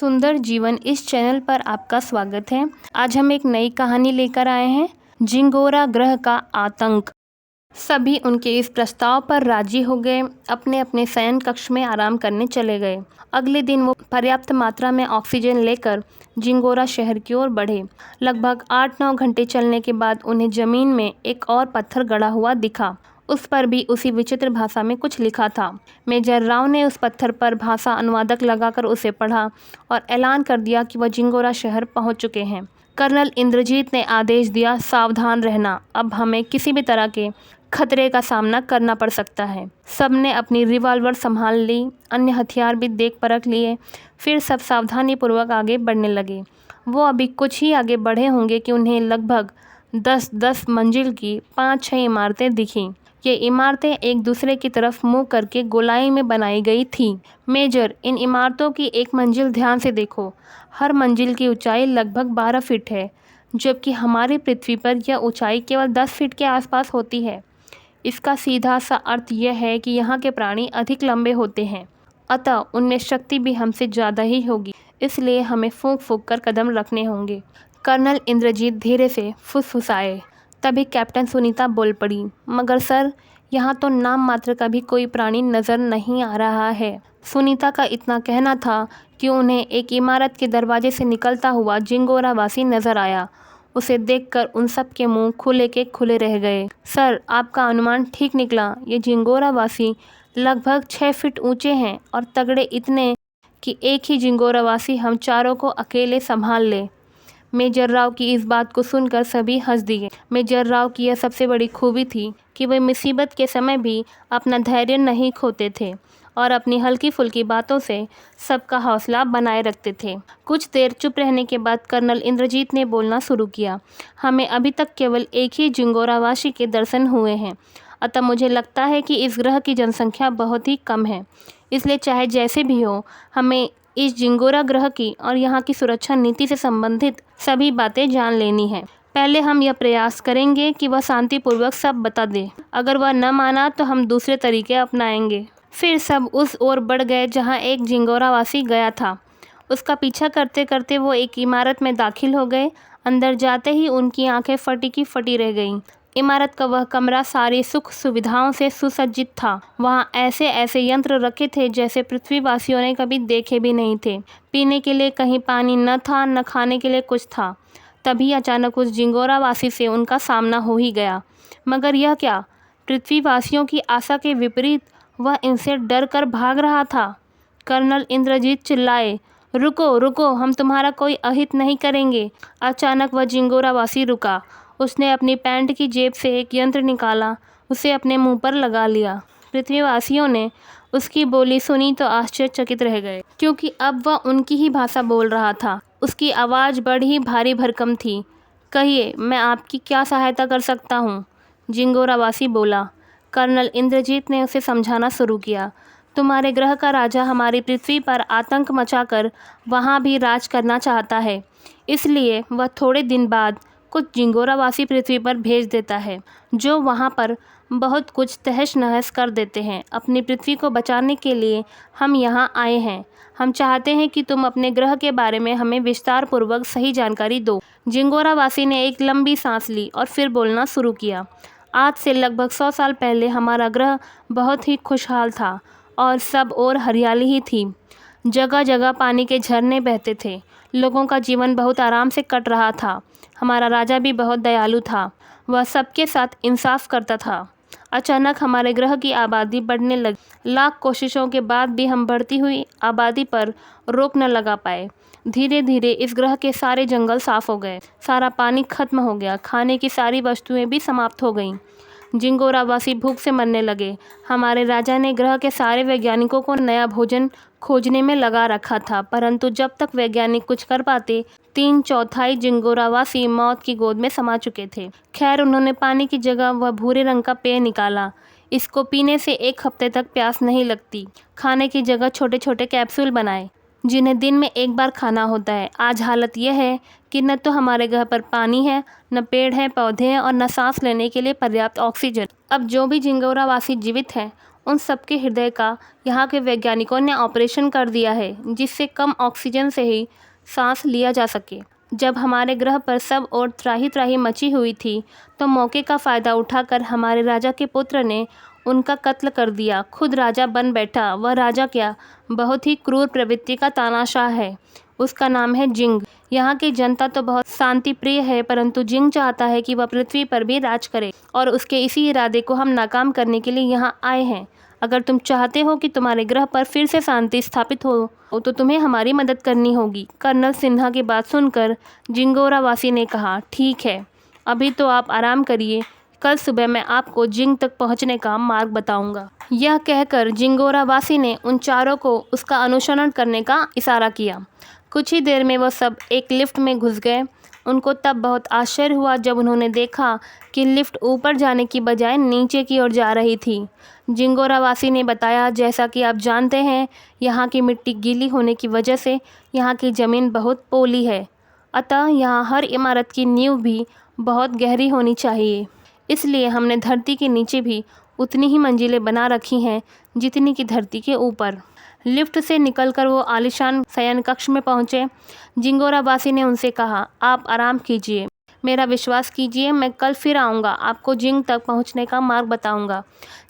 सुंदर जीवन इस चैनल पर आपका स्वागत है। आज हम एक नई कहानी लेकर आए हैं, जिंगोरा ग्रह का आतंक। सभी उनके इस प्रस्ताव पर राजी हो गए, अपने अपने शयन कक्ष में आराम करने चले गए। अगले दिन वो पर्याप्त मात्रा में ऑक्सीजन लेकर जिंगोरा शहर की ओर बढ़े। लगभग 8-9 घंटे चलने के बाद उन्हें जमीन में एक और पत्थर गड़ा हुआ दिखा। उस पर भी उसी विचित्र भाषा में कुछ लिखा था। मेजर राव ने उस पत्थर पर भाषा अनुवादक लगाकर उसे पढ़ा और ऐलान कर दिया कि वह जिंगोरा शहर पहुंच चुके हैं। कर्नल इंद्रजीत ने आदेश दिया, सावधान रहना, अब हमें किसी भी तरह के खतरे का सामना करना पड़ सकता है। सबने अपनी रिवॉल्वर संभाल ली, अन्य हथियार भी देख परख लिए। फिर सब सावधानी पूर्वक आगे बढ़ने लगे। वो अभी कुछ ही आगे बढ़े होंगे कि उन्हें लगभग 10-10 मंजिल की 5-6 इमारतें दिखीं। ये इमारतें एक दूसरे की तरफ मुंह करके गोलाई में बनाई गई थीं। मेजर, इन इमारतों की एक मंजिल ध्यान से देखो। हर मंजिल की ऊंचाई लगभग 12 फीट है, जबकि हमारी पृथ्वी पर यह ऊंचाई केवल 10 फीट के आसपास होती है। इसका सीधा सा अर्थ यह है कि यहाँ के प्राणी अधिक लंबे होते हैं, अतः उनमें शक्ति भी हमसे ज़्यादा ही होगी। इसलिए हमें फूंक फूंक कर कदम रखने होंगे। कर्नल इंद्रजीत धीरे से फुसफुसाए। तभी कैप्टन सुनीता बोल पड़ी, मगर सर, यहाँ तो नाम मात्र का भी कोई प्राणी नज़र नहीं आ रहा है। सुनीता का इतना कहना था कि उन्हें एक इमारत के दरवाजे से निकलता हुआ जिंगोरा वासी नजर आया। उसे देखकर उन सब के मुंह खुले के खुले रह गए। सर, आपका अनुमान ठीक निकला। ये जिंगोरा वासी लगभग 6 फीट ऊंचे हैं और तगड़े इतने कि एक ही जिंगोरा वासी हम चारों को अकेले संभाल ले। मेजर राव की इस बात को सुनकर सभी हंस दिए। मेजर राव की यह सबसे बड़ी खूबी थी कि वे मुसीबत के समय भी अपना धैर्य नहीं खोते थे और अपनी हल्की फुल्की बातों से सबका हौसला बनाए रखते थे। कुछ देर चुप रहने के बाद कर्नल इंद्रजीत ने बोलना शुरू किया, हमें अभी तक केवल एक ही जिंगोरावासी के दर्शन हुए हैं, अतः मुझे लगता है कि इस ग्रह की जनसंख्या बहुत ही कम है। इसलिए चाहे जैसे भी हो, हमें इस जिंगोरा ग्रह की और यहाँ की सुरक्षा नीति से संबंधित सभी बातें जान लेनी है। पहले हम यह प्रयास करेंगे कि वह शांतिपूर्वक सब बता दे। अगर वह न माना तो हम दूसरे तरीके अपनाएंगे। फिर सब उस ओर बढ़ गए जहाँ एक जिंगोरावासी गया था। उसका पीछा करते करते वो एक इमारत में दाखिल हो गए। अंदर जाते ही उनकी आंखें फटी की फटी रह गईं। इमारत का वह कमरा सारी सुख सुविधाओं से सुसज्जित था। वहाँ ऐसे ऐसे यंत्र रखे थे जैसे पृथ्वीवासियों ने कभी देखे भी नहीं थे। पीने के लिए कहीं पानी न था, न खाने के लिए कुछ था। तभी अचानक उस जिंगोरावासी से उनका सामना हो ही गया। मगर यह क्या, पृथ्वीवासियों की आशा के विपरीत वह इनसे डर कर भाग रहा था। कर्नल इंद्रजीत चिल्लाए, रुको रुको, हम तुम्हारा कोई अहित नहीं करेंगे। अचानक वह जिंगोरावासी रुका। उसने अपनी पैंट की जेब से एक यंत्र निकाला, उसे अपने मुंह पर लगा लिया। पृथ्वीवासियों ने उसकी बोली सुनी तो आश्चर्यचकित रह गए, क्योंकि अब वह उनकी ही भाषा बोल रहा था। उसकी आवाज़ बड़ी भारी भरकम थी। कहिए, मैं आपकी क्या सहायता कर सकता हूँ? जिंगोरावासी बोला। कर्नल इंद्रजीत ने उसे समझाना शुरू किया, तुम्हारे ग्रह का राजा हमारी पृथ्वी पर आतंक मचाकर वहाँ भी राज करना चाहता है। इसलिए वह थोड़े दिन बाद कुछ जिंगोरावासी पृथ्वी पर भेज देता है, जो वहाँ पर बहुत कुछ तहस नहस कर देते हैं। अपनी पृथ्वी को बचाने के लिए हम यहाँ आए हैं। हम चाहते हैं कि तुम अपने ग्रह के बारे में हमें विस्तार पूर्वक सही जानकारी दो। जिंगोरावासी ने एक लंबी सांस ली और फिर बोलना शुरू किया। आज से लगभग 100 साल पहले हमारा ग्रह बहुत ही खुशहाल था और सब ओर हरियाली ही थी। जगह जगह पानी के झरने बहते थे। लोगों का जीवन बहुत आराम से कट रहा था। हमारा राजा भी बहुत दयालु था। वह सबके साथ इंसाफ करता था। अचानक हमारे ग्रह की आबादी बढ़ने लगी। लाख कोशिशों के बाद भी हम बढ़ती हुई आबादी पर रोक न लगा पाए। धीरे धीरे इस ग्रह के सारे जंगल साफ हो गए, सारा पानी खत्म हो गया, खाने की सारी वस्तुएं भी समाप्त हो गईं। जिंगोरावासी भूख से मरने लगे। हमारे राजा ने ग्रह के सारे वैज्ञानिकों को नया भोजन खोजने में लगा रखा था, परंतु जब तक वैज्ञानिक कुछ कर पाते, 3/4 जिंगोरावासी मौत की गोद में समा चुके थे। खैर, उन्होंने पानी की जगह वह भूरे रंग का पेय निकाला। इसको पीने से 1 हफ्ते तक प्यास नहीं लगती। खाने की जगह छोटे छोटे कैप्सूल बनाए, जिन्हें दिन में 1 बार खाना होता है। आज हालत यह है कि न तो हमारे ग्रह पर पानी है, न पेड़ हैं, पौधे हैं और न सांस लेने के लिए पर्याप्त ऑक्सीजन। अब जो भी जिंगोरावासी जीवित हैं, उन सबके हृदय का यहाँ के वैज्ञानिकों ने ऑपरेशन कर दिया है, जिससे कम ऑक्सीजन से ही सांस लिया जा सके। जब हमारे ग्रह पर सब और त्राही त्राही मची हुई थी, तो मौके का फ़ायदा उठाकर हमारे राजा के पुत्र ने उनका कत्ल कर दिया। खुद राजा बन बैठा। वह राजा क्या, बहुत ही क्रूर प्रवृत्ति का तानाशाह है। उसका नाम है जिंग। यहाँ की जनता तो बहुत शांति प्रिय है, परंतु जिंग चाहता है कि वह पृथ्वी पर भी राज करे, और उसके इसी इरादे को हम नाकाम करने के लिए यहाँ आए हैं। अगर तुम चाहते हो कि तुम्हारे ग्रह पर फिर से शांति स्थापित हो तो तुम्हें हमारी मदद करनी होगी। कर्नल सिन्हा की बात सुनकर जिंगोरावासी ने कहा, ठीक है, अभी तो आप आराम करिए, कल सुबह मैं आपको जिंग तक पहुंचने का मार्ग बताऊंगा। यह कहकर जिंगोरावासी ने उन चारों को उसका अनुसरण करने का इशारा किया। कुछ ही देर में वह सब एक लिफ्ट में घुस गए। उनको तब बहुत आश्चर्य हुआ जब उन्होंने देखा कि लिफ्ट ऊपर जाने की बजाय नीचे की ओर जा रही थी। जिंगोरावासी ने बताया, जैसा कि आप जानते हैं, यहाँ की मिट्टी गीली होने की वजह से यहाँ की ज़मीन बहुत पोली है, अतः यहाँ हर इमारत की नींव भी बहुत गहरी होनी चाहिए। इसलिए हमने धरती के नीचे भी उतनी ही मंजिलें बना रखी हैं जितनी कि धरती के ऊपर। लिफ्ट से निकलकर वो आलीशान शयन कक्ष में पहुँचे। जिंगोरावासी ने उनसे कहा, आप आराम कीजिए, मेरा विश्वास कीजिए, मैं कल फिर आऊँगा, आपको जिंग तक पहुँचने का मार्ग बताऊँगा,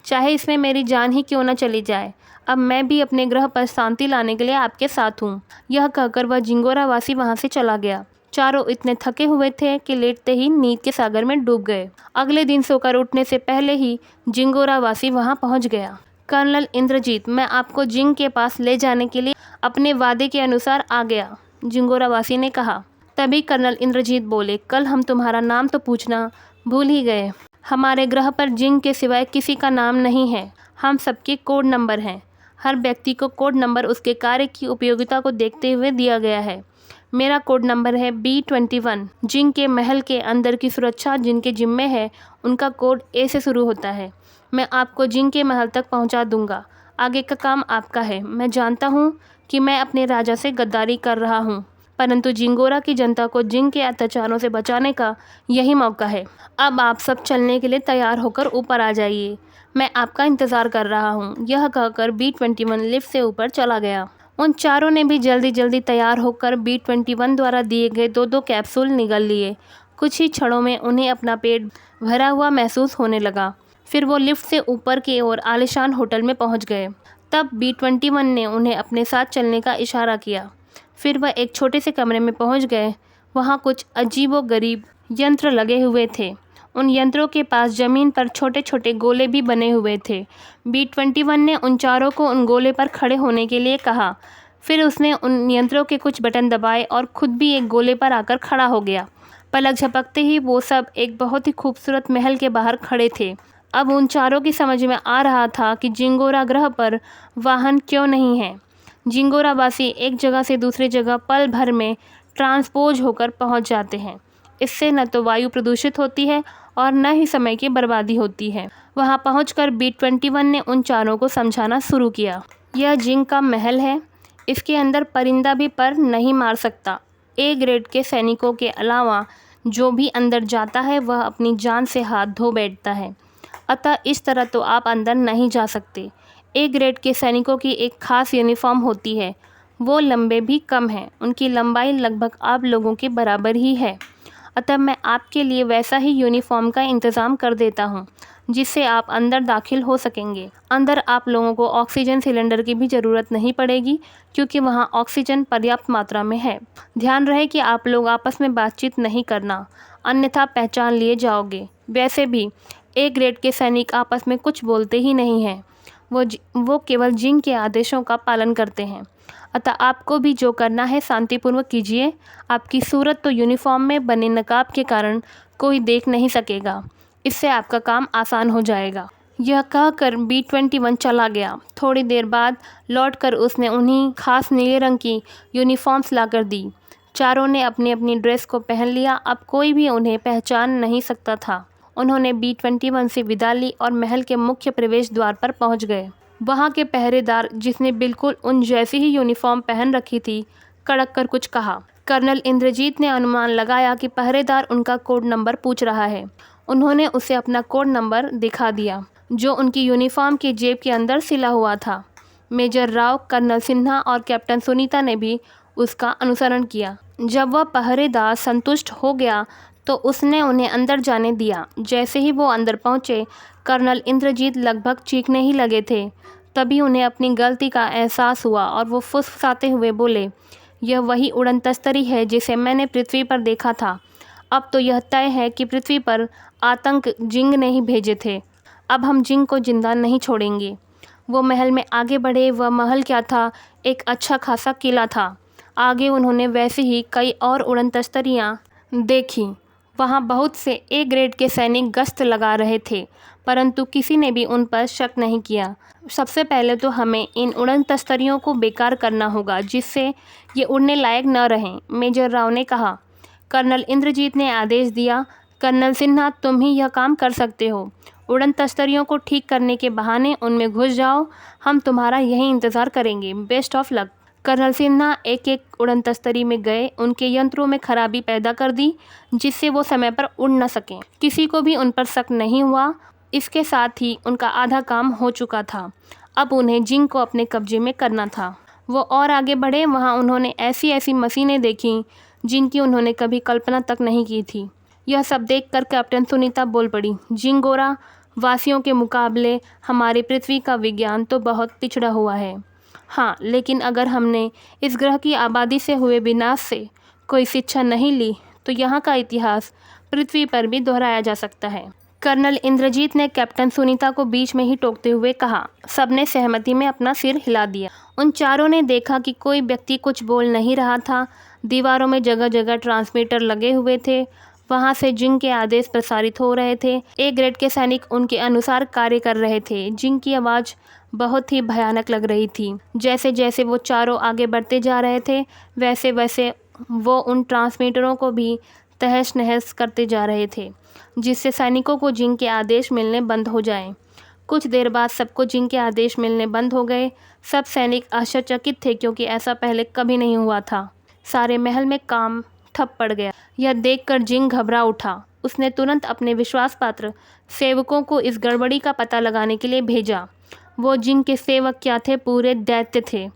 चाहे इसमें मेरी जान ही क्यों न चली जाए। अब मैं भी अपने ग्रह पर शांति लाने के लिए आपके साथ हूँ। यह कहकर वह जिंगोरावासी वहाँ से चला गया। चारों इतने थके हुए थे कि लेटते ही नींद के सागर में डूब गए। अगले दिन सोकर उठने से पहले ही जिंगोरावासी वहाँ पहुँच गया। कर्नल इंद्रजीत, मैं आपको जिंग के पास ले जाने के लिए अपने वादे के अनुसार आ गया, जिंगोरावासी ने कहा। तभी कर्नल इंद्रजीत बोले, कल हम तुम्हारा नाम तो पूछना भूल ही गए। हमारे ग्रह पर जिंग के सिवाय किसी का नाम नहीं है। हम सबके कोड नंबर हैं। हर व्यक्ति को कोड नंबर उसके कार्य की उपयोगिता को देखते हुए दिया गया है। मेरा कोड नंबर है B21। जिंग के महल के अंदर की सुरक्षा जिनके जिम्मे है, उनका कोड A से शुरू होता है। मैं आपको जिंग के महल तक पहुंचा दूंगा। आगे का काम आपका है। मैं जानता हूं कि मैं अपने राजा से गद्दारी कर रहा हूं, परंतु जिंगोरा की जनता को जिंग के अत्याचारों से बचाने का यही मौका है। अब आप सब चलने के लिए तैयार होकर ऊपर आ जाइए। मैं आपका इंतज़ार कर रहा हूँ। यह कहकर B21 लिफ्ट से ऊपर चला गया। उन चारों ने भी जल्दी जल्दी तैयार होकर B21 द्वारा दिए गए 2-2 कैप्सूल निगल लिए। कुछ ही क्षणों में उन्हें अपना पेट भरा हुआ महसूस होने लगा। फिर वो लिफ्ट से ऊपर की ओर आलीशान होटल में पहुंच गए। तब B21 ने उन्हें अपने साथ चलने का इशारा किया। फिर वह एक छोटे से कमरे में पहुंच गए। वहाँ कुछ अजीबोगरीब यंत्र लगे हुए थे। उन यंत्रों के पास ज़मीन पर छोटे छोटे गोले भी बने हुए थे। B21 ने उन चारों को उन गोले पर खड़े होने के लिए कहा। फिर उसने उन यंत्रों के कुछ बटन दबाए और खुद भी एक गोले पर आकर खड़ा हो गया। पलक झपकते ही वो सब एक बहुत ही खूबसूरत महल के बाहर खड़े थे। अब उन चारों की समझ में आ रहा था कि जिंगोरा ग्रह पर वाहन क्यों नहीं है। जिंगोरावासी एक जगह से दूसरी जगह पल भर में ट्रांसपोज होकर पहुंच जाते हैं। इससे न तो वायु प्रदूषित होती है और न ही समय की बर्बादी होती है। वहां पहुंचकर B21 ने उन चारों को समझाना शुरू किया। यह जिंग का महल है। इसके अंदर परिंदा भी पर नहीं मार सकता। A ग्रेड के सैनिकों के अलावा जो भी अंदर जाता है वह अपनी जान से हाथ धो बैठता है, अतः इस तरह तो आप अंदर नहीं जा सकते। A ग्रेड के सैनिकों की एक खास यूनिफॉर्म होती है। वो लंबे भी कम हैं। उनकी लंबाई लगभग आप लोगों के बराबर ही है। अतः मैं आपके लिए वैसा ही यूनिफॉर्म का इंतज़ाम कर देता हूँ जिससे आप अंदर दाखिल हो सकेंगे। अंदर आप लोगों को ऑक्सीजन सिलेंडर की भी ज़रूरत नहीं पड़ेगी, क्योंकि वहाँ ऑक्सीजन पर्याप्त मात्रा में है। ध्यान रहे कि आप लोग आपस में बातचीत नहीं करना, अन्यथा पहचान लिए जाओगे। वैसे भी A ग्रेड के सैनिक आपस में कुछ बोलते ही नहीं हैं। वो केवल जिंग के आदेशों का पालन करते हैं। अतः आपको भी जो करना है शांतिपूर्वक कीजिए। आपकी सूरत तो यूनिफॉर्म में बने नकाब के कारण कोई देख नहीं सकेगा। इससे आपका काम आसान हो जाएगा। यह कहकर B21 चला गया। थोड़ी देर बाद लौटकर उसने उन्हीं खास नीले रंग की यूनिफॉर्म्स लाकर दी। चारों ने अपनी अपनी ड्रेस को पहन लिया। अब कोई भी उन्हें पहचान नहीं सकता था। उन्होंने B21 से विदा ली और महल के मुख्य प्रवेश द्वार पर पहुंच गए। वहां के पहरेदार, जिसने बिल्कुल उन जैसी ही यूनिफॉर्म पहन रखी थी, कड़क कर कुछ कहा। कर्नल इंद्रजीत ने अनुमान लगाया कि पहरेदार उनका कोड नंबर पूछ रहा है। उन्होंने उसे अपना कोड नंबर दिखा दिया, जो उनकी यूनिफॉर्म की जेब के अंदर सिला हुआ था। मेजर राव, कर्नल सिन्हा और कैप्टन सुनीता ने भी उसका अनुसरण किया। जब वह पहरेदार संतुष्ट हो गया तो उसने उन्हें अंदर जाने दिया। जैसे ही वो अंदर पहुंचे, कर्नल इंद्रजीत लगभग चीखने ही लगे थे। तभी उन्हें अपनी गलती का एहसास हुआ और वो फुसफुसाते हुए बोले, यह वही उड़न तस्तरी है जिसे मैंने पृथ्वी पर देखा था। अब तो यह तय है कि पृथ्वी पर आतंक जिंग ने ही भेजे थे। अब हम जिंग को जिंदा नहीं छोड़ेंगे। वो महल में आगे बढ़े। वह महल क्या था, एक अच्छा खासा किला था। आगे उन्होंने वैसे ही कई और उड़न तस्तरियाँ देखी। वहाँ बहुत से ए ग्रेड के सैनिक गश्त लगा रहे थे, परंतु किसी ने भी उन पर शक नहीं किया। सबसे पहले तो हमें इन उड़न तस्तरियों को बेकार करना होगा, जिससे ये उड़ने लायक न रहें, मेजर राव ने कहा। कर्नल इंद्रजीत ने आदेश दिया, कर्नल सिन्हा, तुम ही यह काम कर सकते हो। उड़न तस्तरियों को ठीक करने के बहाने उनमें घुस जाओ। हम तुम्हारा यहीं इंतज़ार करेंगे। Best of luck. Colonel Sinha एक एक उड़न तस्तरी में गए, उनके यंत्रों में खराबी पैदा कर दी, जिससे वो समय पर उड़ न सकें। किसी को भी उन पर शक नहीं हुआ। इसके साथ ही उनका आधा काम हो चुका था। अब उन्हें जिंग को अपने कब्जे में करना था। वो और आगे बढ़े। वहाँ उन्होंने ऐसी ऐसी मशीनें देखीं जिनकी उन्होंने कभी कल्पना तक नहीं की थी। यह सब देखकर कैप्टन सुनीता बोल पड़ी, जिंगोरा वासियों के मुकाबले हमारी पृथ्वी का विज्ञान तो बहुत पिछड़ा हुआ है। हाँ, लेकिन अगर हमने इस ग्रह की आबादी से हुए विनाश से कोई शिक्षा नहीं ली तो यहाँ का इतिहास पृथ्वी पर भी दोहराया जा सकता है। कर्नल इंद्रजीत ने कैप्टन सुनीता को बीच में ही टोकते हुए कहा। सबने सहमति में अपना सिर हिला दिया। उन चारों ने देखा कि कोई व्यक्ति कुछ बोल नहीं रहा था। दीवारों में जगह जगह ट्रांसमीटर लगे हुए थे। वहाँ से जिंग के आदेश प्रसारित हो रहे थे। ए ग्रेड के सैनिक उनके अनुसार कार्य कर रहे थे। जिंग की आवाज़ बहुत ही भयानक लग रही थी। जैसे जैसे वो चारों आगे बढ़ते जा रहे थे, वैसे वैसे वो उन ट्रांसमीटरों को भी तहस नहस करते जा रहे थे, जिससे सैनिकों को जिंग के आदेश मिलने बंद हो जाएं। कुछ देर बाद सबको जिंग के आदेश मिलने बंद हो गए। सब सैनिक आश्चर्यचकित थे, क्योंकि ऐसा पहले कभी नहीं हुआ था। सारे महल में काम ठप पड़ गया। यह देखकर जिंग घबरा उठा। उसने तुरंत अपने विश्वास पात्र सेवकों को इस गड़बड़ी का पता लगाने के लिए भेजा। वो जिंग के सेवक क्या थे, पूरे दैत्य थे।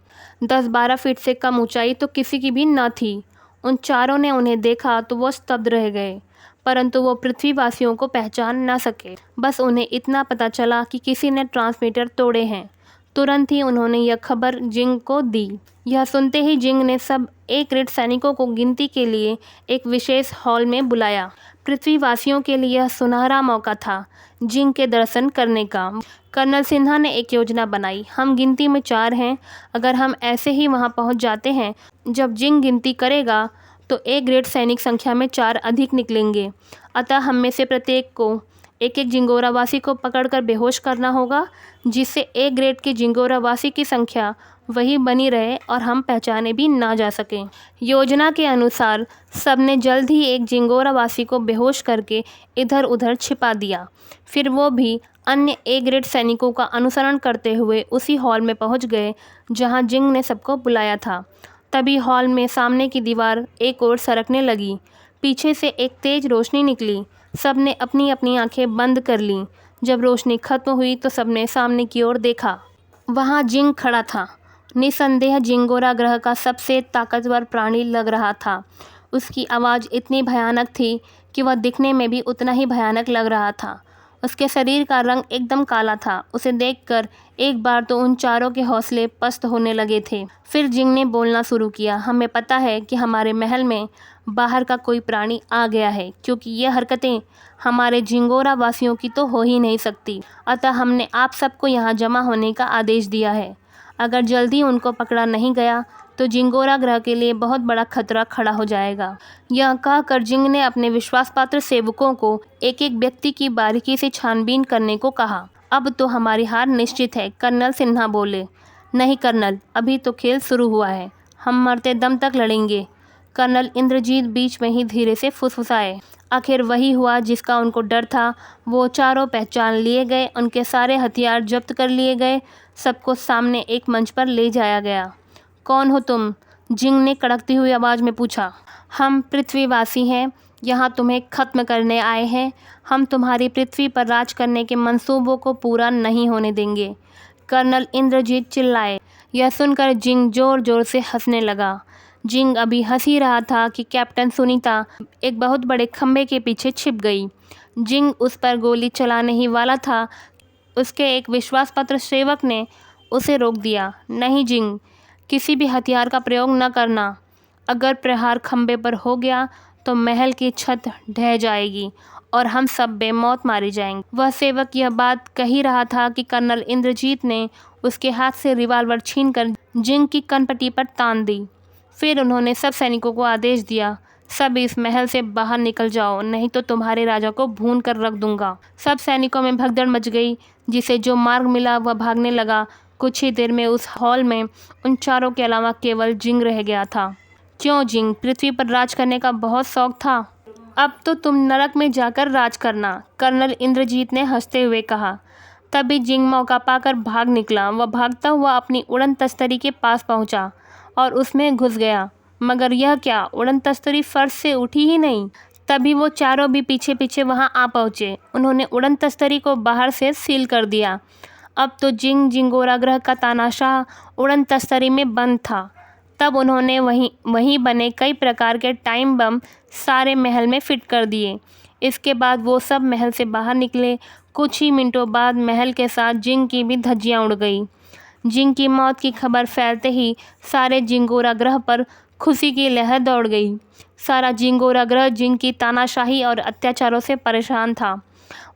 10-12 फीट से कम ऊंचाई तो किसी की भी न थी। उन चारों ने उन्हें देखा तो वो स्तब्ध रह गए, परंतु वो पृथ्वीवासियों को पहचान न सके। बस उन्हें इतना पता चला कि किसी ने ट्रांसमीटर तोड़े हैं। तुरंत ही उन्होंने यह खबर जिंग को दी। यह सुनते ही जिंग ने सब ए ग्रेड सैनिकों को गिनती के लिए एक विशेष हॉल में बुलाया। पृथ्वीवासियों के लिए यह सुनहरा मौका था जिंग के दर्शन करने का। कर्नल सिन्हा ने एक योजना बनाई। हम गिनती में 4 हैं। अगर हम ऐसे ही वहां पहुंच जाते हैं, जब जिंग गिनती करेगा तो ए ग्रेड सैनिक संख्या में 4 अधिक निकलेंगे। अतः हम में से प्रत्येक को एक एक जिंगोरावासी को पकड़कर बेहोश करना होगा, जिससे ए ग्रेड के जिंगोरावासी की संख्या वही बनी रहे और हम पहचाने भी ना जा सकें। योजना के अनुसार सबने जल्द ही एक जिंगोरावासी को बेहोश करके इधर उधर छिपा दिया। फिर वो भी अन्य ए ग्रेड सैनिकों का अनुसरण करते हुए उसी हॉल में पहुंच गए जहां जिंग ने सबको बुलाया था। तभी हॉल में सामने की दीवार एक ओर सरकने लगी। पीछे से एक तेज रोशनी निकली। सबने अपनी अपनी आंखें बंद कर लीं। जब रोशनी खत्म हुई तो सबने सामने की ओर देखा। वहाँ जिंग खड़ा था। निसंदेह जिंगोरा ग्रह का सबसे ताकतवर प्राणी लग रहा था। उसकी आवाज़ इतनी भयानक थी कि वह दिखने में भी उतना ही भयानक लग रहा था। उसके शरीर का रंग एकदम काला था। उसे देखकर एक बार तो उन चारों के हौसले पस्त होने लगे थे। फिर जिंग ने बोलना शुरू किया। हमें पता है कि हमारे महल में बाहर का कोई प्राणी आ गया है, क्योंकि ये हरकतें हमारे जिंगोरा वासियों की तो हो ही नहीं सकती। अतः हमने आप सबको यहाँ जमा होने का आदेश दिया है। अगर जल्दी उनको पकड़ा नहीं गया तो जिंगोरा ग्रह के लिए बहुत बड़ा खतरा खड़ा हो जाएगा। यह कहकर जिंग ने अपने विश्वासपात्र सेवकों को एक एक व्यक्ति की बारीकी से छानबीन करने को कहा। अब तो हमारी हार निश्चित है, कर्नल सिन्हा बोले। नहीं कर्नल, अभी तो खेल शुरू हुआ है। हम मरते दम तक लड़ेंगे। कर्नल इंद्रजीत बीच में ही धीरे से फुसफुसाए। आखिर वही हुआ जिसका उनको डर था। वो चारों पहचान लिए गए। उनके सारे हथियार जब्त कर लिए गए। सबको सामने एक मंच पर ले जाया गया। कौन हो तुम? जिंग ने कड़कती हुई आवाज़ में पूछा। हम पृथ्वीवासी हैं। यहाँ तुम्हें खत्म करने आए हैं। हम तुम्हारी पृथ्वी पर राज करने के मंसूबों को पूरा नहीं होने देंगे। कर्नल इंद्रजीत चिल्लाए। यह सुनकर जिंग जोर जोर से हंसने लगा। जिंग अभी हंस ही रहा था कि कैप्टन सुनीता एक बहुत बड़े खंभे के पीछे छिप गई। जिंग उस पर गोली चलाने ही वाला था, उसके एक विश्वासपात्र सेवक ने उसे रोक दिया। नहीं जिंग, किसी भी हथियार का प्रयोग न करना। अगर प्रहार खंभे पर हो गया तो महल की छत ढह जाएगी और हम सब बेमौत मारे जाएंगे। वह सेवक यह बात कह ही रहा था कि कर्नल इंद्रजीत ने उसके हाथ से रिवॉल्वर छीनकर जिंग की कनपट्टी पर तान दी। फिर उन्होंने सब सैनिकों को आदेश दिया, सब इस महल से बाहर निकल जाओ, नहीं तो तुम्हारे राजा को भून कर रख दूंगा। सब सैनिकों में भगदड़ मच गई। जिसे जो मार्ग मिला वह भागने लगा। कुछ ही देर में उस हॉल में उन चारों के अलावा केवल जिंग रह गया था। क्यों जिंग, पृथ्वी पर राज करने का बहुत शौक था? अब तो तुम नरक में जाकर राज करना, कर्नल इंद्रजीत ने हंसते हुए कहा। तभी जिंग मौका पाकर भाग निकला। वह भागता हुआ अपनी उड़न तस्तरी के पास पहुंचा और उसमें घुस गया। मगर यह क्या, उड़न तस्तरी फर्श से उठी ही नहीं। तभी वो चारों भी पीछे पीछे वहां आ पहुंचे। उन्होंने उड़न तस्तरी को बाहर से सील कर दिया। अब तो जिंगोरा ग्रह का तानाशाह उड़न तस्तरी में बंद था। तब उन्होंने वहीं बने कई प्रकार के टाइम बम सारे महल में फिट कर दिए। इसके बाद वो सब महल से बाहर निकले। कुछ ही मिनटों बाद महल के साथ जिंग की भी धज्जियां उड़ गई। जिंग की मौत की खबर फैलते ही सारे जिंगोरा ग्रह पर खुशी की लहर दौड़ गई। सारा जिंगोरा ग्रह जिंग की तानाशाही और अत्याचारों से परेशान था।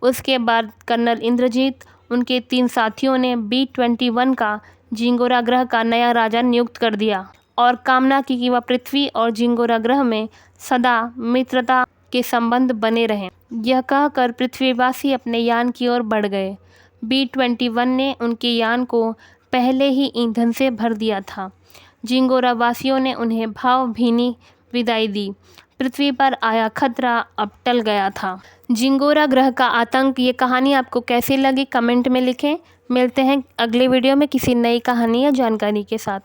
उसके बाद कर्नल इंद्रजीत उनके 3 साथियों ने B-21 का जिंगोरा ग्रह का नया राजा नियुक्त कर दिया और कामना की कि वह पृथ्वी और जिंगोरा ग्रह में सदा मित्रता के संबंध बने रहें। यह कहकर पृथ्वीवासी अपने यान की ओर बढ़ गए। B-21 ने उनके यान को पहले ही ईंधन से भर दिया था। जिंगोरा वासियों ने उन्हें भावभीनी विदाई दी। पृथ्वी पर आया खतरा अब टल गया था। जिंगोरा ग्रह का आतंक, ये कहानी आपको कैसी लगी कमेंट में लिखें। मिलते हैं अगले वीडियो में किसी नई कहानी या जानकारी के साथ।